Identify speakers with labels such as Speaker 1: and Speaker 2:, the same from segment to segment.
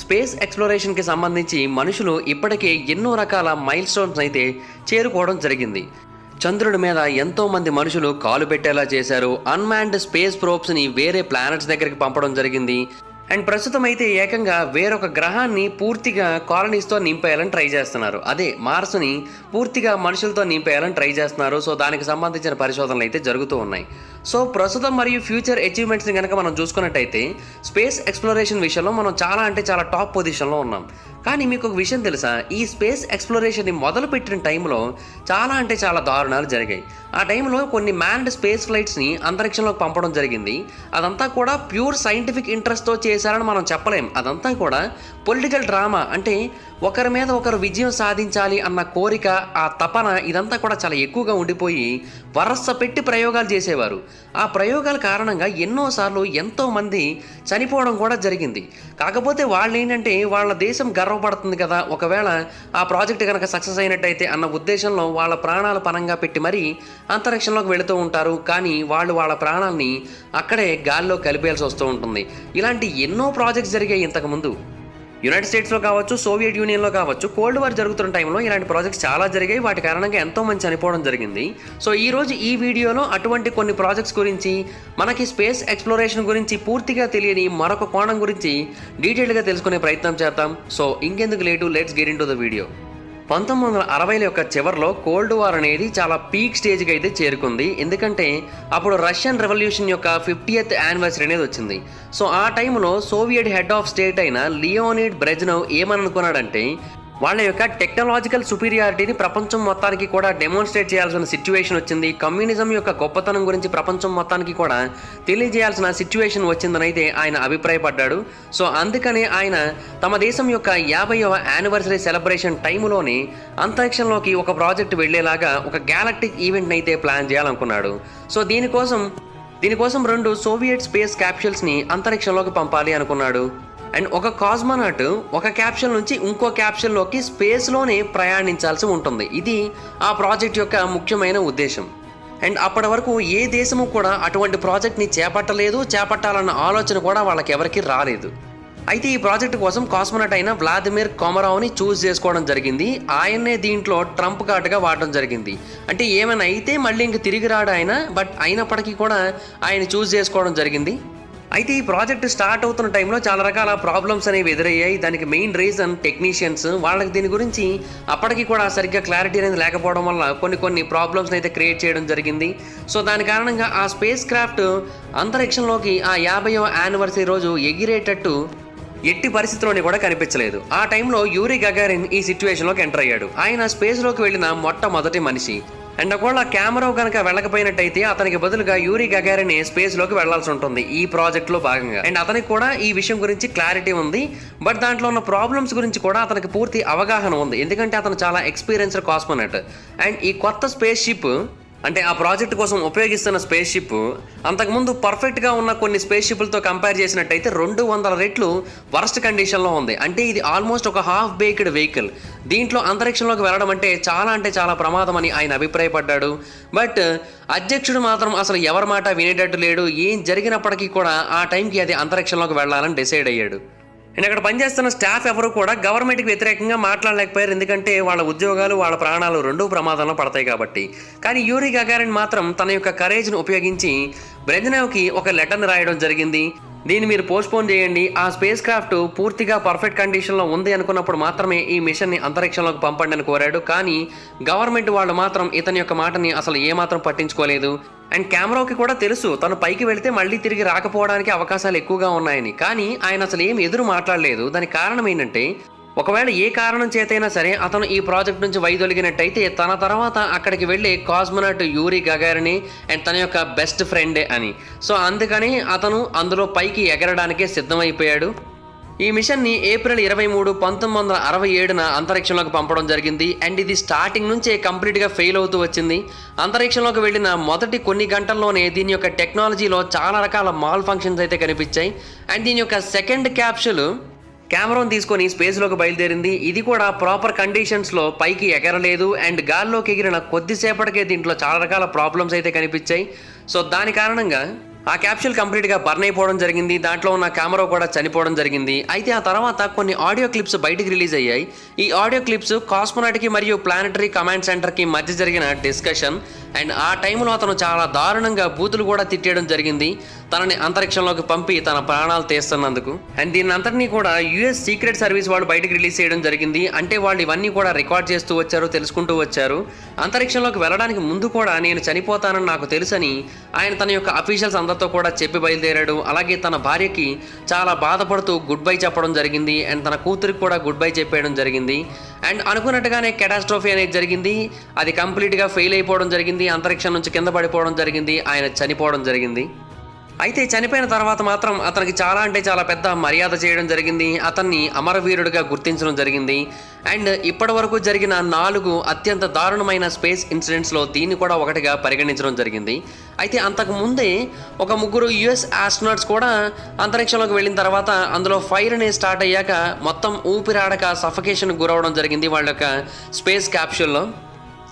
Speaker 1: Space ఎక్స్‌ప్లోరేషన్‌కి సంబంధించి మనుషులు ఇప్పటికే ఎన్నో రకాల మైల్ స్టోన్స్ అయితే చేరుకోవడం జరిగింది. చంద్రుడి మీద ఎంతోమంది మనుషులు కాలు పెట్టేలా చేశారు. అన్‌మాన్డ్ స్పేస్ ప్రోబ్స్‌ని వేరే ప్లానెట్స్ దగ్గరికి పంపడం జరిగింది. అండ్ ప్రస్తుతం అయితే ఏకంగా వేరొక గ్రహాన్ని పూర్తిగా కాలనీస్‌తో నింపేయాలని ట్రై చేస్తున్నారు. అదే మార్స్‌ని పూర్తిగా మనుషులతో నింపేయాలని ట్రై చేస్తున్నారు. సో దానికి సంబంధించిన పరిశోధనలు అయితే జరుగుతూ ఉన్నాయి. సో ప్రస్తుతం మరియు ఫ్యూచర్ అచీవ్‌మెంట్స్‌ని గనక మనం చూసుకున్నట్టయితే స్పేస్ ఎక్స్‌ప్లోరేషన్ విషయంలో మనం చాలా టాప్ పొజిషన్‌లో ఉన్నాం. కానీ మీకు ఒక విషయం తెలుసా? ఈ స్పేస్ ఎక్స్‌ప్లోరేషన్‌ని మొదలుపెట్టిన టైంలో చాలా దారుణాలు జరిగాయి. ఆ టైంలో కొన్ని మ్యాన్డ్ స్పేస్ ఫ్లైట్స్‌ని అంతరిక్షంలోకి పంపడం జరిగింది. అదంతా కూడా ప్యూర్ సైంటిఫిక్ ఇంట్రెస్ట్‌తో చేశారని మనం చెప్పలేం. అదంతా కూడా పొలిటికల్ డ్రామా. అంటే ఒకరి మీద ఒకరు విజయం సాధించాలి అన్న కోరిక, ఆ తపన ఇదంతా కూడా చాలా ఎక్కువగా ఉండిపోయి వరస పెట్టి ప్రయోగాలు చేసేవారు. ఆ ప్రయోగాల కారణంగా ఎన్నోసార్లు ఎంతోమంది చనిపోవడం కూడా జరిగింది. కాకపోతే వాళ్ళు ఏంటంటే వాళ్ళ దేశం గర్వపడుతుంది కదా, ఒకవేళ ఆ ప్రాజెక్ట్ కనుక సక్సెస్ అయినట్టయితే అన్న ఉద్దేశంలో వాళ్ళ ప్రాణాలు పణంగా పెట్టి మరీ అంతరిక్షంలోకి వెళుతూ ఉంటారు. కానీ వాళ్ళు వాళ్ళ ప్రాణాలని అక్కడే గాల్లో కలిపేయాల్సి వస్తూ ఉంటుంది. ఇలాంటి ఎన్నో ప్రాజెక్ట్స్ జరిగాయి ఇంతకుముందు. యునైటెడ్ స్టేట్స్‌లో కావచ్చు, సోవియట్ యూనియన్‌లో కావచ్చు, కోల్డ్ వార్ జరుగుతున్న టైంలో ఇలాంటి ప్రాజెక్ట్స్ చాలా జరిగాయి. వాటి కారణంగా ఎంతోమంది చనిపోవడం జరిగింది. సో ఈరోజు ఈ వీడియోలో అటువంటి కొన్ని ప్రాజెక్ట్స్ గురించి, మనకి స్పేస్ ఎక్స్‌ప్లోరేషన్ గురించి పూర్తిగా తెలియని మరొక కోణం గురించి డీటెయిల్‌గా తెలుసుకునే ప్రయత్నం చేద్దాం. సో ఇంకెందుకు late, let's get into the video. 1960ల యొక్క చివరిలో కోల్డ్ వార్ అనేది చాలా పీక్ స్టేజ్కి అయితే చేరుకుంది. ఎందుకంటే అప్పుడు రష్యన్ రెవల్యూషన్ యొక్క 50th యానివర్సరీ అనేది వచ్చింది. సో ఆ టైంలో సోవియట్ హెడ్ ఆఫ్ స్టేట్ అయిన లియోనిడ్ బ్రెజ్నెవ్ ఏమనుకున్నాడంటే వాళ్ళ యొక్క టెక్నాలజికల్ సుపీరియారిటీని ప్రపంచం మొత్తానికి కూడా డెమోన్స్ట్రేట్ చేయాల్సిన సిచ్యువేషన్ వచ్చింది. కమ్యూనిజం యొక్క గొప్పతనం గురించి ప్రపంచం మొత్తానికి కూడా తెలియజేయాల్సిన సిచ్యువేషన్ వచ్చిందని అయితే ఆయన అభిప్రాయపడ్డాడు. సో అందుకనే ఆయన తమ దేశం యొక్క 50వ యానివర్సరీ సెలబ్రేషన్ టైంలోనే అంతరిక్షంలోకి ఒక ప్రాజెక్ట్ వెళ్లేలాగా ఒక గ్యాలక్టిక్ ఈవెంట్ని అయితే ప్లాన్ చేయాలనుకున్నాడు. సో దీనికోసం 2 సోవియట్ స్పేస్ క్యాప్సూల్స్ని అంతరిక్షంలోకి పంపాలి అనుకున్నాడు. అండ్ ఒక కాస్మోనాట్ ఒక క్యాప్సూల్ నుంచి ఇంకో క్యాప్సూల్లోకి స్పేస్లోనే ప్రయాణించాల్సి ఉంటుంది. ఇది ఆ ప్రాజెక్ట్ యొక్క ముఖ్యమైన ఉద్దేశం. అండ్ అప్పటి వరకు ఏ దేశము కూడా అటువంటి ప్రాజెక్ట్ని చేపట్టాలన్న ఆలోచన కూడా వాళ్ళకి ఎవరికి రాలేదు. అయితే ఈ ప్రాజెక్ట్ కోసం కాస్మోనాట్ అయిన వ్లాదిమిర్ కొమరోవ్ని చూస్ చేసుకోవడం జరిగింది. ఆయన్నే దీంట్లో ట్రంప్ కార్డుగా వాడడం జరిగింది. అంటే ఏమైనా అయితే మళ్ళీ ఇంక తిరిగి రాడు ఆయన, బట్ అయినప్పటికీ కూడా ఆయన చూస్ చేసుకోవడం జరిగింది. అయితే ఈ ప్రాజెక్ట్ స్టార్ట్ అవుతున్న టైంలో చాలా రకాల ప్రాబ్లమ్స్ అనేవి ఎదురయ్యాయి. దానికి మెయిన్ రీజన్ టెక్నీషియన్స్. వాళ్ళకి దీని గురించి అప్పటికి కూడా సరిగ్గా క్లారిటీ అనేది లేకపోవడం వల్ల కొన్ని ప్రాబ్లమ్స్ అయితే క్రియేట్ చేయడం జరిగింది. సో దాని కారణంగా ఆ స్పేస్ క్రాఫ్ట్ అంతరిక్షంలోకి ఆ 50వ యానివర్సరీ రోజు ఎగిరేటట్టు ఎట్టి పరిస్థితుల్లోని కూడా కనిపించలేదు. ఆ టైంలో యూరీ గగారిన్ ఈ సిచ్యువేషన్లోకి ఎంటర్ అయ్యాడు. ఆయన స్పేస్లోకి వెళ్ళిన మొట్టమొదటి మనిషి. అండ్ ఒకవేళ కెమెరా కనుక వెళ్ళకపోయినట్టయితే అతనికి బదులుగా యూరీ గగారిన్ స్పేస్లోకి వెళ్లాల్సి ఉంటుంది ఈ ప్రాజెక్ట్లో భాగంగా. అండ్ అతనికి కూడా ఈ విషయం గురించి క్లారిటీ ఉంది. బట్ దాంట్లో ఉన్న ప్రాబ్లమ్స్ గురించి కూడా అతనికి పూర్తి అవగాహన ఉంది. ఎందుకంటే అతను చాలా ఎక్స్పీరియన్స్డ్ కాస్మోనాట్. అండ్ ఈ కొత్త స్పేస్ షిప్, అంటే ఆ ప్రాజెక్ట్ కోసం ఉపయోగిస్తున్న స్పేస్ షిప్ అంతకుముందు పర్ఫెక్ట్గా ఉన్న కొన్ని స్పేస్ షిప్లతో కంపేర్ చేసినట్టయితే 200 రెట్లు వర్స్ట్ కండిషన్లో ఉంది. అంటే ఇది ఆల్మోస్ట్ ఒక హాఫ్ బేక్డ్ వెహికల్. దీంట్లో అంతరిక్షంలోకి వెళ్ళడం అంటే చాలా ప్రమాదం అని ఆయన అభిప్రాయపడ్డాడు. బట్ అధ్యక్షుడు మాత్రం అసలు ఎవరి మాట వినేటట్టు లేడు. ఏం జరిగినప్పటికీ కూడా ఆ టైంకి అది అంతరిక్షంలోకి వెళ్ళాలని డిసైడ్ అయ్యాడు. అండ్ అక్కడ పనిచేస్తున్న స్టాఫ్ ఎవరు కూడా గవర్నమెంట్కి వ్యతిరేకంగా మాట్లాడలేకపోయారు. ఎందుకంటే వాళ్ళ ఉద్యోగాలు, వాళ్ళ ప్రాణాలు రెండూ ప్రమాదంలో పడతాయి కాబట్టి. కానీ యూరీ గగారిన్ మాత్రం తన యొక్క కరేజ్ను ఉపయోగించి బ్రెజ్నెవ్కి ఒక లెటర్ని రాయడం జరిగింది. దీన్ని మీరు పోస్ట్పోన్ చేయండి, ఆ స్పేస్ క్రాఫ్ట్ పూర్తిగా పర్ఫెక్ట్ కండిషన్లో ఉంది అనుకున్నప్పుడు మాత్రమే ఈ మిషన్ని అంతరిక్షంలోకి పంపండి అని కోరాడు. కానీ గవర్నమెంట్ వాళ్ళు మాత్రం ఇతని యొక్క మాటని అసలు ఏమాత్రం పట్టించుకోలేదు. అండ్ కెమెరాకి కూడా తెలుసు తను పైకి వెళితే మళ్ళీ తిరిగి రాకపోవడానికి అవకాశాలు ఎక్కువగా ఉన్నాయని. కానీ ఆయన అసలు ఏం ఎదురు మాట్లాడలేదు. దానికి కారణం ఏంటంటే ఒకవేళ ఏ కారణం చేతైనా సరే అతను ఈ ప్రాజెక్ట్ నుంచి వైదొలిగినట్టయితే తన తర్వాత అక్కడికి వెళ్ళే కాస్మోనాట్ యూరీ గగారిన్ అండ్ తన యొక్క బెస్ట్ ఫ్రెండే అని. సో అందుకని అతను అందులో పైకి ఎగరడానికే సిద్ధమైపోయాడు. ఈ మిషన్ని ఏప్రిల్ 23, 1967న అంతరిక్షంలోకి పంపడం జరిగింది. అండ్ ఇది స్టార్టింగ్ నుంచే కంప్లీట్గా ఫెయిల్ అవుతూ వచ్చింది. అంతరిక్షంలోకి వెళ్ళిన మొదటి కొన్ని గంటల్లోనే దీని యొక్క టెక్నాలజీలో చాలా రకాల మాల్ ఫంక్షన్స్ అయితే కనిపించాయి. అండ్ దీని యొక్క సెకండ్ క్యాప్సూల్ కెమెరాను తీసుకొని స్పేస్లోకి బయలుదేరింది. ఇది కూడా ప్రాపర్ కండిషన్స్లో పైకి ఎగరలేదు. అండ్ గాల్లోకి ఎగిరిన కొద్దిసేపటికే దీంట్లో చాలా రకాల ప్రాబ్లమ్స్ అయితే కనిపించాయి. సో దాని కారణంగా ఆ క్యాప్సూల్ కంప్లీట్గా బర్న్ అయిపోవడం జరిగింది. దాంట్లో ఉన్న కెమెరా కూడా చనిపోవడం జరిగింది. అయితే ఆ తర్వాత కొన్ని ఆడియో క్లిప్స్ బయటికి రిలీజ్ అయ్యాయి. ఈ ఆడియో క్లిప్స్ కాస్మోనాట్కి మరియు ప్లానటరీ కమాండ్ సెంటర్కి మధ్య జరిగిన డిస్కషన్. అండ్ ఆ టైంలో అతను చాలా దారుణంగా బూతులు కూడా తిట్టేయడం జరిగింది, తనని అంతరిక్షంలోకి పంపి తన ప్రాణాలు తీస్తున్నందుకు. అండ్ దీని అంతటినీ కూడా యుఎస్ సీక్రెట్ సర్వీస్ వాళ్ళు బయటకు రిలీజ్ చేయడం జరిగింది. అంటే వాళ్ళు ఇవన్నీ కూడా రికార్డ్ చేస్తూ వచ్చారు, తెలుసుకుంటూ వచ్చారు. అంతరిక్షంలోకి వెళ్ళడానికి ముందు కూడా నేను చనిపోతానని నాకు తెలుసని ఆయన తన యొక్క అఫీషియల్స్ అందరితో కూడా చెప్పి బయలుదేరాడు. అలాగే తన భార్యకి చాలా బాధపడుతూ గుడ్ బై చెప్పడం జరిగింది. అండ్ తన కూతురికి కూడా గుడ్ బై చెప్పేయడం జరిగింది. అండ్ అనుకున్నట్టుగానే కెటాస్ట్రోఫీ అనేది జరిగింది. అది కంప్లీట్గా ఫెయిల్ అయిపోవడం జరిగింది. అంతరిక్షం నుంచి కింద పడిపోవడం జరిగింది. ఆయన చనిపోవడం జరిగింది. అయితే చనిపోయిన తర్వాత మాత్రం అతనికి చాలా అంటే చాలా పెద్ద మర్యాద చేయడం జరిగింది. అతన్ని అమరవీరుడిగా గుర్తించడం జరిగింది. అండ్ ఇప్పటి వరకు జరిగిన 4 అత్యంత దారుణమైన స్పేస్ ఇన్సిడెంట్స్లో దీన్ని కూడా ఒకటిగా పరిగణించడం జరిగింది. అయితే అంతకు ముందే ఒక 3 యుఎస్ ఆస్ట్రోనాట్స్ కూడా అంతరిక్షంలోకి వెళ్ళిన తర్వాత అందులో ఫైర్ అనేది స్టార్ట్ అయ్యాక మొత్తం ఊపిరాడక సఫకేషన్కి గురవడం జరిగింది వాళ్ళ యొక్క స్పేస్ క్యాప్సూల్లో.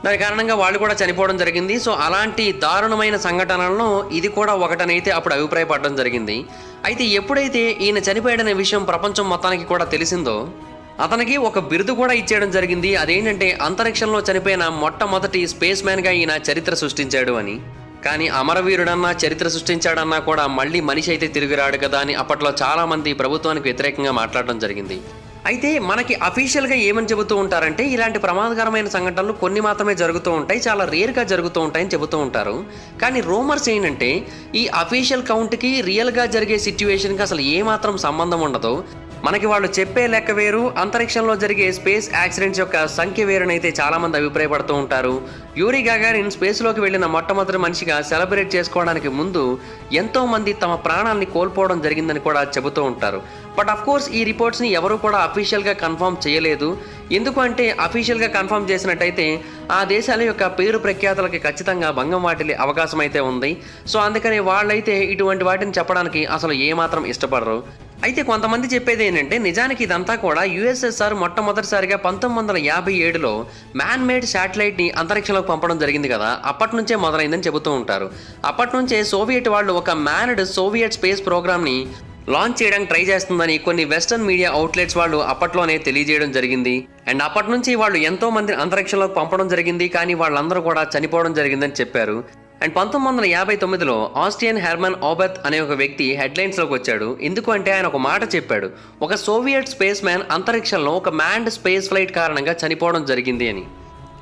Speaker 1: దాని కారణంగా వాళ్ళు కూడా చనిపోవడం జరిగింది. సో అలాంటి దారుణమైన సంఘటనలను ఇది కూడా ఒకటనైతే అప్పుడు అభిప్రాయపడడం జరిగింది. అయితే ఎప్పుడైతే ఈయన చనిపోయాడనే విషయం ప్రపంచం మొత్తానికి కూడా తెలిసిందో అతనికి ఒక బిరుదు కూడా ఇచ్చేయడం జరిగింది. అదేంటంటే అంతరిక్షంలో చనిపోయిన మొట్టమొదటి స్పేస్ మ్యాన్గా ఈయన చరిత్ర సృష్టించాడు అని. కానీ అమరవీరుడన్నా చరిత్ర సృష్టించాడన్నా కూడా మళ్ళీ మనిషి అయితే తిరిగిరాడు కదా అని అప్పట్లో చాలామంది ప్రభుత్వానికి వ్యతిరేకంగా మాట్లాడడం జరిగింది. అయితే మనకి అఫీషియల్గా ఏమని చెబుతూ ఉంటారంటే ఇలాంటి ప్రమాదకరమైన సంఘటనలు కొన్ని మాత్రమే జరుగుతూ ఉంటాయి, చాలా రేర్గా జరుగుతూ ఉంటాయని చెబుతూ ఉంటారు. కానీ రూమర్స్ ఏంటంటే ఈ అఫీషియల్ కౌంట్కి రియల్గా జరిగే సిచ్యువేషన్కి అసలు ఏమాత్రం సంబంధం ఉండదు. మనకి వాళ్ళు చెప్పే లెక్క వేరు, అంతరిక్షంలో జరిగే స్పేస్ యాక్సిడెంట్స్ యొక్క సంఖ్య వేరునైతే చాలామంది అభిప్రాయపడుతూ ఉంటారు. యూరీ గాగారిన్ స్పేస్లోకి వెళ్ళిన మొట్టమొదటి మనిషిగా సెలబ్రేట్ చేసుకోవడానికి ముందు ఎంతోమంది తమ ప్రాణాలని కోల్పోవడం జరిగిందని కూడా చెబుతూ ఉంటారు. బట్ అఫ్ కోర్స్ ఈ రిపోర్ట్స్ని ఎవరు కూడా అఫీషియల్గా కన్ఫర్మ్ చేయలేదు. ఎందుకు అంటే అఫీషియల్గా కన్ఫర్మ్ చేసినట్టయితే ఆ దేశాల యొక్క పేరు ప్రఖ్యాతులకి ఖచ్చితంగా భంగం వాటిల్లే అవకాశం అయితే ఉంది. సో అందుకని వాళ్ళైతే ఇటువంటి వాటిని చెప్పడానికి అసలు ఏమాత్రం ఇష్టపడరు. అయితే కొంతమంది చెప్పేది ఏంటంటే నిజానికి ఇదంతా కూడా యుఎస్ఎస్ఆర్ మొట్టమొదటిసారిగా 1957లో మ్యాన్ మేడ్ శాటిలైట్ని అంతరిక్షంలోకి పంపడం జరిగింది కదా, అప్పటి నుంచే మొదలైందని చెబుతూ ఉంటారు. అప్పటి నుంచే సోవియట్ వాళ్ళు ఒక మ్యాన్డ్ సోవియట్ స్పేస్ ప్రోగ్రామ్ని లాంచ్ చేయడానికి ట్రై చేస్తుందని కొన్ని వెస్టర్న్ మీడియా అవుట్లెట్స్ వాళ్ళు అప్పట్లోనే తెలియజేయడం జరిగింది. అండ్ అప్పటి నుంచి వాళ్ళు ఎంతో మందిని అంతరిక్షంలోకి పంపడం జరిగింది, కానీ వాళ్ళందరూ కూడా చనిపోవడం జరిగిందని చెప్పారు. అండ్ 1959లో ఆస్ట్రియన్ హెర్మన్ ఓబెత్ అనే ఒక వ్యక్తి హెడ్లైన్స్లోకి వచ్చాడు. ఎందుకు అంటే ఆయన ఒక మాట చెప్పాడు, ఒక సోవియట్ స్పేస్ మ్యాన్ అంతరిక్షంలో ఒక మ్యాన్డ్ స్పేస్ ఫ్లైట్ కారణంగా చనిపోవడం జరిగింది అని.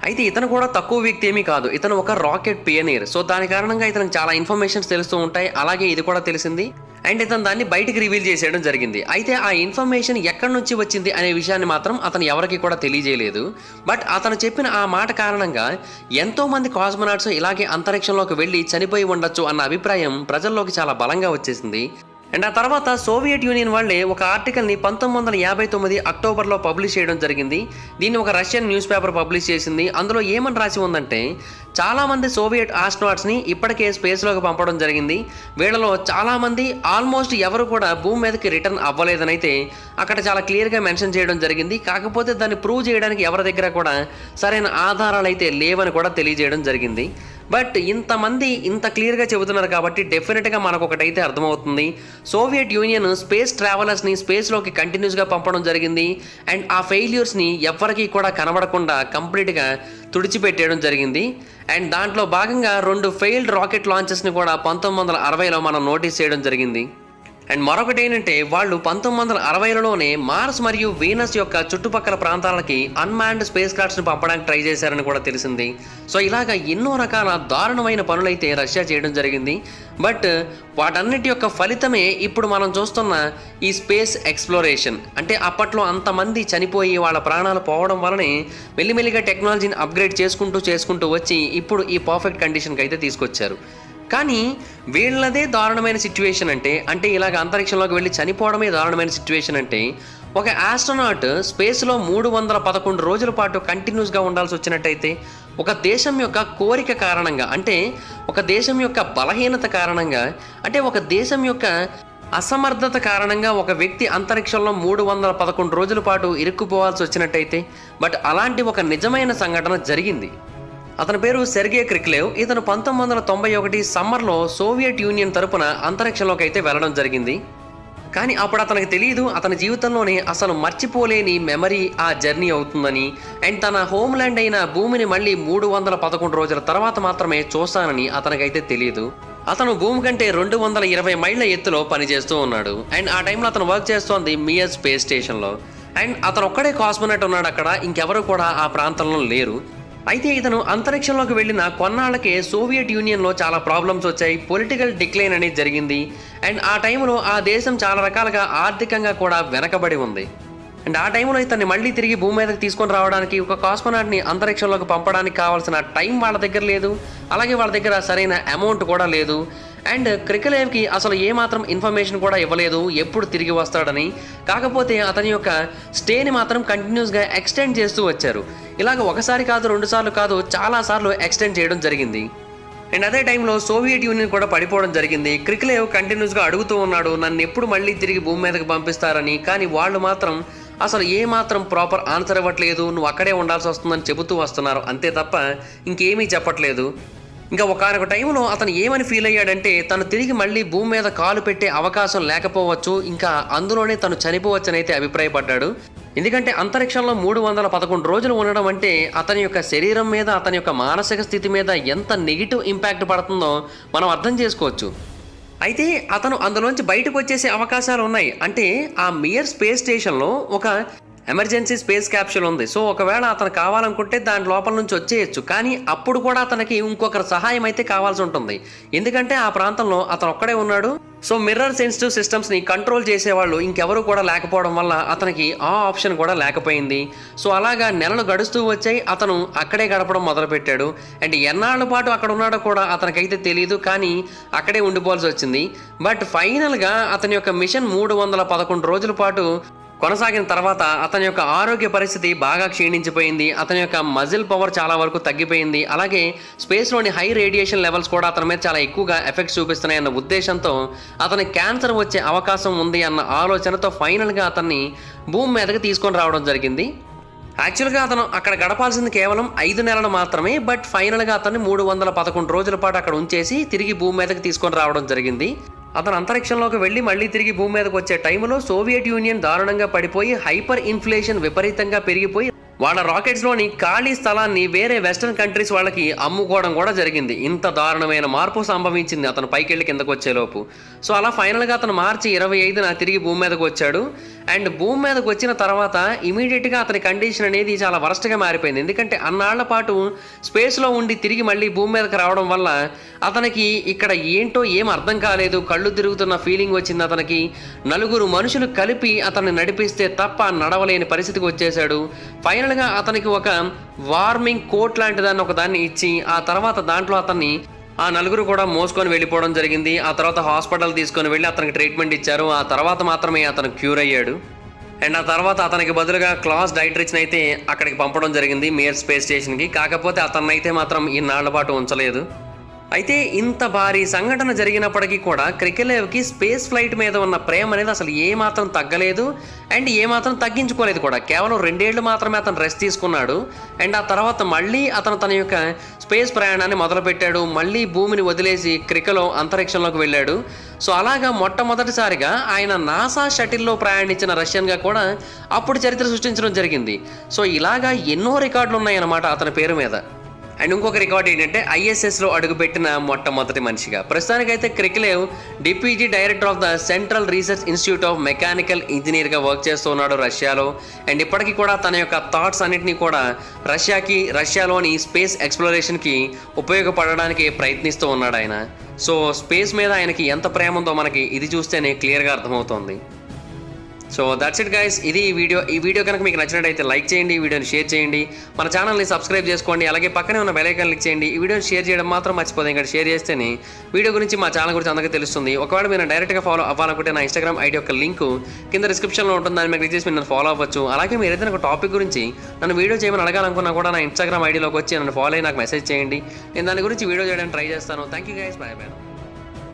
Speaker 1: అయితే ఇతను కూడా తక్కువ వ్యక్తి ఏమీ కాదు, ఇతను ఒక రాకెట్ పియనీర్. సో దాని కారణంగా ఇతనికి చాలా ఇన్ఫర్మేషన్స్ తెలుస్తూ ఉంటాయి. అలాగే ఇది కూడా తెలిసింది. అండ్ ఇతను దాన్ని బయటికి రివీల్ చేసేయడం జరిగింది. అయితే ఆ ఇన్ఫర్మేషన్ ఎక్కడి నుంచి వచ్చింది అనే విషయాన్ని మాత్రం అతను ఎవరికి కూడా తెలియజేయలేదు. బట్ అతను చెప్పిన ఆ మాట కారణంగా ఎంతోమంది కాస్మోనాట్స్ ఇలాగే అంతరిక్షంలోకి వెళ్ళి చనిపోయి ఉండొచ్చు అన్న అభిప్రాయం ప్రజల్లోకి చాలా బలంగా వచ్చేసింది. అండ్ ఆ తర్వాత సోవియట్ యూనియన్ వాళ్ళే ఒక ఆర్టికల్ని 1959 అక్టోబర్లో పబ్లిష్ చేయడం జరిగింది. దీన్ని ఒక రష్యన్ న్యూస్ పేపర్ పబ్లిష్ చేసింది. అందులో ఏమని రాసి ఉందంటే చాలామంది సోవియట్ ఆస్ట్రోనాట్స్ని ఇప్పటికే స్పేస్లోకి పంపడం జరిగింది. వీళ్ళలో చాలామంది ఆల్మోస్ట్ ఎవరు కూడా భూమి మీదకి రిటర్న్ అవ్వలేదని అయితే అక్కడ చాలా క్లియర్గా మెన్షన్ చేయడం జరిగింది. కాకపోతే దాన్ని ప్రూవ్ చేయడానికి ఎవరి దగ్గర కూడా సరైన ఆధారాలు అయితే లేవని కూడా తెలియజేయడం జరిగింది. బట్ ఇంతమంది ఇంత క్లియర్గా చెబుతున్నారు కాబట్టి డెఫినెట్గా మనకు ఒకటైతే అర్థమవుతుంది, సోవియట్ యూనియన్ స్పేస్ ట్రావెలర్స్ని స్పేస్లోకి కంటిన్యూస్గా పంపడం జరిగింది. అండ్ ఆ ఫెయిల్యూర్స్ని ఎవ్వరికీ కూడా కనబడకుండా కంప్లీట్గా తుడిచిపెట్టేయడం జరిగింది. అండ్ దాంట్లో భాగంగా 2 ఫెయిల్డ్ రాకెట్ లాంచెస్ని కూడా 1960లో మనం నోటీస్ చేయడం జరిగింది. అండ్ మరొకటి ఏంటంటే వాళ్ళు 1960లోనే మార్స్ మరియు వీనస్ యొక్క చుట్టుపక్కల ప్రాంతాలకి అన్మాన్డ్ స్పేస్ క్రాఫ్ట్స్ని పంపడానికి ట్రై చేశారని కూడా తెలిసింది. సో ఇలాగ ఎన్నో రకాల దారుణమైన పనులైతే రష్యా చేయడం జరిగింది. బట్ వాటన్నిటి యొక్క ఫలితమే ఇప్పుడు మనం చూస్తున్న ఈ స్పేస్ ఎక్స్ప్లోరేషన్. అంటే అప్పట్లో అంతమంది చనిపోయి వాళ్ళ ప్రాణాలు పోవడం వలనే మెల్లిమెల్లిగా టెక్నాలజీని అప్గ్రేడ్ చేసుకుంటూ వచ్చి ఇప్పుడు ఈ పర్ఫెక్ట్ కండిషన్కి అయితే తీసుకొచ్చారు. కానీ వీళ్ళదే దారుణమైన సిచ్యువేషన్ అంటే ఇలాగ అంతరిక్షంలోకి వెళ్ళి చనిపోవడమే దారుణమైన సిచ్యువేషన్ అంటే ఒక ఆస్ట్రోనాట్ స్పేస్లో 311 రోజుల పాటు కంటిన్యూస్గా ఉండాల్సి వచ్చినట్టయితే ఒక దేశం యొక్క కోరిక కారణంగా, అంటే ఒక దేశం యొక్క బలహీనత కారణంగా, అంటే ఒక దేశం యొక్క అసమర్థత కారణంగా ఒక వ్యక్తి అంతరిక్షంలో 311 రోజుల పాటు ఇరుక్కుపోవాల్సి వచ్చినట్టయితే బట్ అలాంటి ఒక నిజమైన సంఘటన జరిగింది. అతని పేరు సెర్గే క్రిక్లేవ్. ఇతను 1991 సమ్మర్లో సోవియట్ యూనియన్ తరపున అంతరిక్షంలోకి అయితే వెళ్ళడం జరిగింది. కానీ అప్పుడు అతనికి తెలియదు అతని జీవితంలోనే అసలు మర్చిపోలేని మెమరీ ఆ జర్నీ అవుతుందని, అండ్ తన హోమ్ల్యాండ్ అయిన భూమిని మళ్ళీ 311 రోజుల తర్వాత మాత్రమే చూస్తానని అతనికైతే తెలియదు. అతను భూమి కంటే 220 మైళ్ళ ఎత్తులో పనిచేస్తూ ఉన్నాడు. అండ్ ఆ టైంలో అతను వర్క్ చేస్తోంది మియర్ స్పేస్ స్టేషన్లో. అండ్ అతను ఒక్కడే కాస్మోనట్ ఉన్నాడు అక్కడ, ఇంకెవరు కూడా ఆ ప్రాంతంలో లేరు. అయితే ఇతను అంతరిక్షంలోకి వెళ్ళిన కొన్నాళ్ళకే సోవియట్ యూనియన్లో చాలా ప్రాబ్లమ్స్ వచ్చాయి, పొలిటికల్ డిక్లైన్ అనేది జరిగింది. అండ్ ఆ టైంలో ఆ దేశం చాలా రకాలుగా ఆర్థికంగా కూడా వెనకబడి ఉంది. అండ్ ఆ టైంలో ఇతన్ని మళ్ళీ తిరిగి భూమి మీదకి తీసుకొని రావడానికి, ఒక కాస్మోనాట్ని అంతరిక్షంలోకి పంపడానికి కావాల్సిన టైం వాళ్ళ దగ్గర లేదు, అలాగే వాళ్ళ దగ్గర సరైన అమౌంట్ కూడా లేదు. అండ్ క్రికలేవ్కి అసలు ఏమాత్రం ఇన్ఫర్మేషన్ కూడా ఇవ్వలేదు ఎప్పుడు తిరిగి వస్తాడని. కాకపోతే అతని యొక్క స్టేని మాత్రం కంటిన్యూస్గా ఎక్స్టెండ్ చేస్తూ వచ్చారు. ఇలాగ ఒకసారి కాదు, 2 సార్లు కాదు, చాలాసార్లు ఎక్స్టెండ్ చేయడం జరిగింది. అండ్ అదే టైంలో సోవియట్ యూనియన్ కూడా పడిపోవడం జరిగింది. క్రికలేవ్ కంటిన్యూస్గా అడుగుతూ ఉన్నాడు నన్ను ఎప్పుడు మళ్ళీ తిరిగి భూమి మీదకి పంపిస్తారని. కానీ వాళ్ళు మాత్రం అసలు ఏమాత్రం ప్రాపర్ ఆన్సర్ ఇవ్వట్లేదు, నువ్వు అక్కడే ఉండాల్సి వస్తుందని చెబుతూ వస్తున్నారు, అంతే తప్ప ఇంకేమీ చెప్పట్లేదు. ఇంకా ఒకనొక టైంలో అతను ఏమని ఫీల్ అయ్యాడంటే తను తిరిగి మళ్ళీ భూమి మీద కాలు పెట్టే అవకాశం లేకపోవచ్చు, ఇంకా అందులోనే తను చనిపోవచ్చని అయితే అభిప్రాయపడ్డాడు. ఎందుకంటే అంతరిక్షంలో 311 రోజులు ఉండడం అంటే అతని యొక్క శరీరం మీద, అతని యొక్క మానసిక స్థితి మీద ఎంత నెగిటివ్ ఇంపాక్ట్ పడుతుందో మనం అర్థం చేసుకోవచ్చు. అయితే అతను అందులోంచి బయటకు వచ్చేసే అవకాశాలు ఉన్నాయి. అంటే ఆ మియర్ స్పేస్ స్టేషన్లో ఒక ఎమర్జెన్సీ స్పేస్ క్యాప్సూల్ ఉంది. సో ఒకవేళ అతను కావాలనుకుంటే దాని లోపల నుంచి వచ్చేయచ్చు. కానీ అప్పుడు కూడా అతనికి ఇంకొకరి సహాయం అయితే కావాల్సి ఉంటుంది. ఎందుకంటే ఆ ప్రాంతంలో అతను ఒక్కడే ఉన్నాడు. సో మిర్రర్ సెన్సిటివ్ సిస్టమ్స్ని కంట్రోల్ చేసేవాళ్ళు ఇంకెవరు కూడా లేకపోవడం వల్ల అతనికి ఆ ఆప్షన్ కూడా లేకపోయింది. సో అలాగా నెలలు గడుస్తూ వచ్చాయి, అతను అక్కడే గడపడం మొదలుపెట్టాడు. అండ్ ఎన్నాళ్ళ పాటు అక్కడ ఉన్నాడో కూడా అతనికైతే తెలియదు, కానీ అక్కడే ఉండిపోవాల్సి వచ్చింది. బట్ ఫైనల్గా అతని యొక్క మిషన్ 311 రోజుల పాటు కొనసాగిన తర్వాత అతని యొక్క ఆరోగ్య పరిస్థితి బాగా క్షీణించిపోయింది. అతని యొక్క మజిల్ పవర్ చాలా వరకు తగ్గిపోయింది. అలాగే స్పేస్లోని హై రేడియేషన్ లెవెల్స్ కూడా అతని మీద చాలా ఎక్కువగా ఎఫెక్ట్స్ చూపిస్తున్నాయన్న ఉద్దేశంతో అతనికి క్యాన్సర్ వచ్చే అవకాశం ఉంది అన్న ఆలోచనతో ఫైనల్గా అతన్ని భూమి మీదకి తీసుకొని రావడం జరిగింది. యాక్చువల్గా అతను అక్కడ గడపాల్సింది కేవలం 5 నెలలు మాత్రమే. బట్ ఫైనల్గా అతన్ని 311 రోజుల పాటు అక్కడ ఉంచేసి తిరిగి భూమి మీదకి తీసుకొని రావడం జరిగింది. అతను అంతరిక్షంలోకి వెళ్ళి మళ్ళీ తిరిగి భూమి మీదకి వచ్చే టైంలో సోవియట్ యూనియన్ దారుణంగా పడిపోయి హైపర్ ఇన్ఫ్లేషన్ విపరీతంగా పెరిగిపోయి వాళ్ళ రాకెట్స్లోని ఖాళీ స్థలాన్ని వేరే వెస్టర్న్ కంట్రీస్ వాళ్ళకి అమ్ముకోవడం కూడా జరిగింది. ఇంత దారుణమైన మార్పు సంభవించింది అతను పైకెళ్ళి కిందకు వచ్చేలోపు. సో అలా ఫైనల్గా అతను మార్చి 25న తిరిగి భూమి మీదకి వచ్చాడు. అండ్ భూమి మీదకి వచ్చిన తర్వాత ఇమీడియట్గా అతని కండిషన్ అనేది చాలా వరస్ట్గా మారిపోయింది. ఎందుకంటే అన్నాళ్ల పాటు స్పేస్లో ఉండి తిరిగి మళ్ళీ భూమి మీదకి రావడం వల్ల అతనికి ఇక్కడ ఏంటో ఏం అర్థం కాలేదు, కళ్ళు తిరుగుతున్న ఫీలింగ్ వచ్చింది అతనికి. 4 మనుషులు కలిపి అతన్ని నడిపిస్తే తప్ప నడవలేని పరిస్థితికి వచ్చేసాడు. ఫైనల్గా అతనికి ఒక వార్మింగ్ కోట్ లాంటి దాన్ని ఒకదాన్ని ఇచ్చి ఆ తర్వాత దాంట్లో అతన్ని ఆ 4 కూడా మోసుకొని వెళ్ళిపోవడం జరిగింది. ఆ తర్వాత హాస్పిటల్ తీసుకొని వెళ్ళి అతనికి ట్రీట్మెంట్ ఇచ్చారు. ఆ తర్వాత మాత్రమే అతను క్యూర్ అయ్యాడు. అండ్ ఆ తర్వాత అతనికి బదులుగా క్లాస్ డైట్రిచ్ని అయితే అక్కడికి పంపడం జరిగింది మియర్ స్పేస్ స్టేషన్కి. కాకపోతే అతన్నైతే మాత్రం ఇన్నాళ్ల పాటు ఉంచలేదు. అయితే ఇంత భారీ సంఘటన జరిగినప్పటికీ కూడా క్రికెలేవ్కి స్పేస్ ఫ్లైట్ మీద ఉన్న ప్రేమ అనేది అసలు ఏమాత్రం తగ్గలేదు అండ్ ఏమాత్రం తగ్గించుకోలేదు కూడా. కేవలం 2 ఏళ్ళు మాత్రమే అతను రెస్ట్ తీసుకున్నాడు. అండ్ ఆ తర్వాత మళ్ళీ అతను తన యొక్క స్పేస్ ప్రయాణాన్ని మొదలుపెట్టాడు. మళ్ళీ భూమిని వదిలేసి క్రికెలో అంతరిక్షంలోకి వెళ్ళాడు. సో అలాగా మొట్టమొదటిసారిగా ఆయన నాసా షటిల్లో ప్రయాణించిన రష్యన్గా కూడా అప్పుడు చరిత్ర సృష్టించడం జరిగింది. సో ఇలాగా ఎన్నో రికార్డులు ఉన్నాయన్నమాట అతని పేరు మీద. అండ్ ఇంకొక రికార్డ్ ఏంటంటే ఐఎస్ఎస్లో అడుగుపెట్టిన మొట్టమొదటి మనిషిగా. ప్రస్తుతానికైతే క్రికెలేవ్ deputy director of the central research institute of mechanical ఇంజనీర్గా వర్క్ చేస్తూ ఉన్నాడు రష్యాలో. అండ్ ఇప్పటికీ కూడా తన యొక్క థాట్స్ అన్నింటినీ కూడా రష్యాలోని స్పేస్ ఎక్స్ప్లోరేషన్కి ఉపయోగపడడానికి ప్రయత్నిస్తూ ఉన్నాడు ఆయన. సో స్పేస్ మీద ఆయనకి ఎంత ప్రేమ ఉందో మనకి ఇది చూస్తేనే క్లియర్గా అర్థమవుతోంది. సో దట్స్ ఇట్ గైస్, ఇది ఈ వీడియో కనుక మీకు నచ్చినట్టయితే లైక్ చేయండి, ఈ వీడియోని షేర్ చేయండి, మన ఛానల్ని సబ్స్క్రైబ్ చేసుకోండి, అలాగే పక్కనే ఉన్న బెల్ ఐకాన్ క్లిక్ చేయండి. ఈ వీడియోని షేర్ చేయడం మాత్రం మర్చిపోదు, ఇంకా షేర్ చేస్తేనే వీడియో గురించి మా ఛానల్ గురించి అందరికీ తెలుస్తుంది. ఒకవేళ మీరు డైరెక్ట్గా ఫాలో అవ్వాలనుకుంటే నా ఇన్స్టాగ్రామ్ ఐడి యొక్క లింక్ కింద డిస్క్రిప్షన్లో ఉంటుంది, దాన్ని మీకు క్లిక్ చేసి మీరు నన్ను ఫాలో అవ్వచ్చు. అలాగే మీరు ఏదైనా ఒక టాపిక్ గురించి నన్ను వీడియో చేయమని అడగాలనుకున్నా కూడా నా ఇన్స్టాగ్రామ్ ఐడిలోకి వచ్చి నన్ను ఫాలో అయ్యి నాకు మెసేజ్ చేయండి, నేను దాని గురించి వీడియో చేయడానికి ట్రై చేస్తాను. Thank you guys, by by.